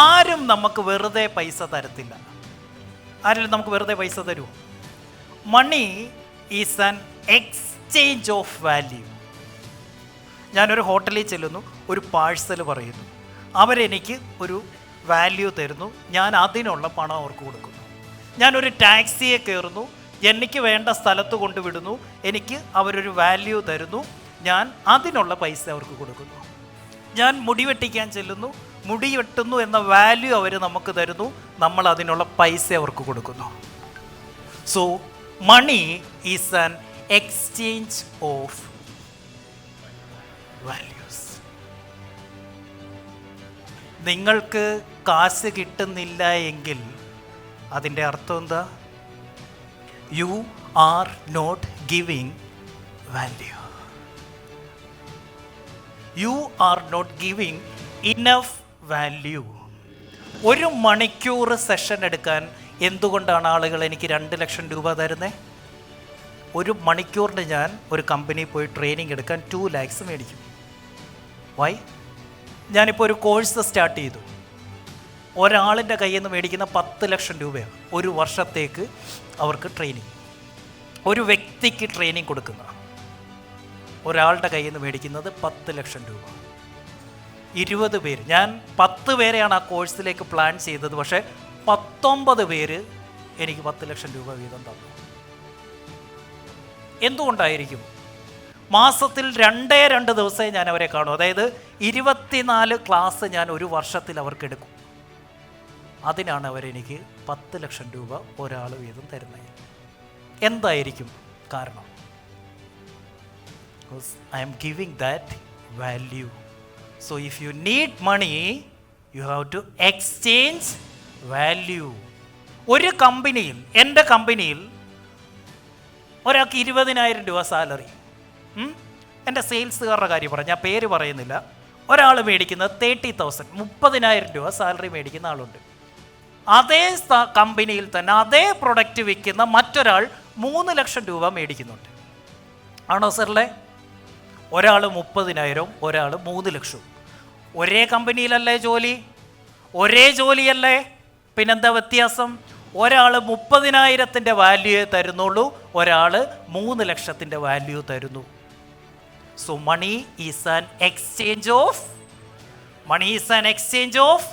ആരും നമുക്ക് വെറുതെ പൈസ തരത്തില്ല. ആരും നമുക്ക് വെറുതെ പൈസ തരൂ? Money is an exchange of value. ഞാനൊരു ഹോട്ടലിൽ ചെല്ലുന്നു, ഒരു പാഴ്സൽ പറയുന്നു, അവരെനിക്ക് ഒരു വാല്യൂ തരുന്നു, ഞാൻ അതിനുള്ള പണം അവർക്ക് കൊടുക്കുന്നു. ഞാനൊരു ടാക്സിയെ കയറുന്നു, എനിക്ക് വേണ്ട സ്ഥലത്ത് കൊണ്ടുവിടുന്നു, എനിക്ക് അവരൊരു വാല്യൂ തരുന്നു, ഞാൻ അതിനുള്ള പൈസ അവർക്ക് കൊടുക്കുന്നു. ഞാൻ മുടി വെട്ടിക്കാൻ ചെല്ലുന്നു, മുടി വെട്ടുന്നു എന്ന വാല്യൂ അവർ നമുക്ക് തരുന്നു, നമ്മൾ അതിനുള്ള പൈസ അവർക്ക് കൊടുക്കുന്നു. So money is an exchange of values. നിങ്ങൾക്ക് കാശ് കിട്ടുന്നില്ല എങ്കിൽ അതിൻ്റെ അർത്ഥം എന്താ? You are not giving value. You are not giving enough value. 1 മണിക്കൂർ സെഷൻ എടുക്കാൻ എന്തുകൊണ്ടാണ് ആളുകൾ എനിക്ക് 2 ലക്ഷം രൂപ തരുന്നത്? 1 മണിക്കൂറിന് ഞാൻ ഒരു കമ്പനിയിൽ പോയി ട്രെയിനിങ് എടുക്കാൻ 2 lakhs മേടിക്കും. വൈ? ഞാനിപ്പോൾ ഒരു കോഴ്സ് സ്റ്റാർട്ട് ചെയ്തു, ഒരാളിൻ്റെ കയ്യിൽ നിന്ന് മേടിക്കുന്ന 10 ലക്ഷം രൂപയാണ് 1 വർഷത്തേക്ക് അവർക്ക് ട്രെയിനിങ്. ഒരു വ്യക്തിക്ക് ട്രെയിനിങ് കൊടുക്കുന്ന ഒരാളുടെ കയ്യിൽ നിന്ന് മേടിക്കുന്നത് 10 ലക്ഷം രൂപ. 20 പേര്, ഞാൻ 10 പേരെയാണ് ആ കോഴ്സിലേക്ക് പ്ലാൻ ചെയ്തത്, പക്ഷേ 19 പേര് എനിക്ക് 10 ലക്ഷം രൂപ വീതം തന്നു. എന്തുകൊണ്ടായിരിക്കും? മാസത്തിൽ 2 ദിവസമേ ഞാൻ അവരെ കാണൂ. അതായത് 24 ക്ലാസ് ഞാൻ ഒരു വർഷത്തിൽ അവർക്ക് എടുക്കും. അതിനാണ് അവരെനിക്ക് 10 ലക്ഷം രൂപ ഒരാൾ വീതം തരുന്നത്. എന്തായിരിക്കും കാരണം? Because I am giving that value. So if you need money, you have to exchange value. ഒരു കമ്പനിയിൽ, എൻ്റെ കമ്പനിയിൽ ഒരാൾക്ക് 20,000 രൂപ സാലറി, എൻ്റെ സെയിൽസുകാരുടെ കാര്യം പറയാം, ഞാൻ പേര് പറയുന്നില്ല. ഒരാൾ മേടിക്കുന്നത് 30,000, 30,000 രൂപ സാലറി മേടിക്കുന്ന ആളുണ്ട്. അതേ കമ്പനിയിൽ തന്നെ അതേ പ്രൊഡക്റ്റ് വിൽക്കുന്ന മറ്റൊരാൾ 3 ലക്ഷം രൂപ മേടിക്കുന്നുണ്ട്. ആണോ സാറല്ലേ? ഒരാൾ 30,000, ഒരാൾ 3 ലക്ഷവും. ഒരേ കമ്പനിയിലല്ലേ ജോലി? ഒരേ ജോലിയല്ലേ? പിന്നെന്താ വ്യത്യാസം? ഒരാൾ 30,000 വാല്യൂ തരുന്നുള്ളൂ, ഒരാൾ 3 ലക്ഷത്തിൻ്റെ വാല്യൂ തരുന്നു. So money is an exchange of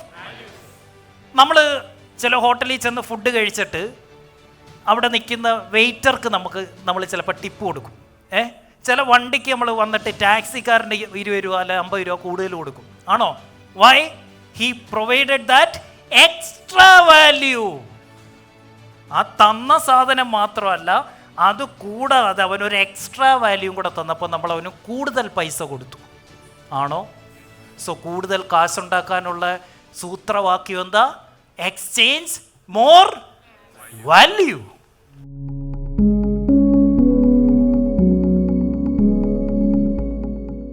നമ്മൾ ചില ഹോട്ടലിൽ ചെന്ന് ഫുഡ് കഴിച്ചിട്ട് അവിടെ നിൽക്കുന്ന വെയിറ്റർക്ക് നമ്മൾ ചിലപ്പോൾ ടിപ്പ് കൊടുക്കും. ചില വണ്ടിക്ക് നമ്മൾ വന്നിട്ട് ടാക്സിക്കാരൻ്റെ 20 രൂപ അല്ലെ 50 രൂപ കൂടുതൽ കൊടുക്കും. ആണോ? Why? He provided that extra value. ആ തന്ന സാധനം മാത്രമല്ല, അത് കൂടാതെ അവനൊരു എക്സ്ട്രാ വാല്യൂം കൂടെ തന്നപ്പോൾ നമ്മൾ അവന് കൂടുതൽ പൈസ കൊടുത്തു. ആണോ? സോ കൂടുതൽ കാശുണ്ടാക്കാനുള്ള സൂത്രവാക്യം എന്താ? Exchange more value.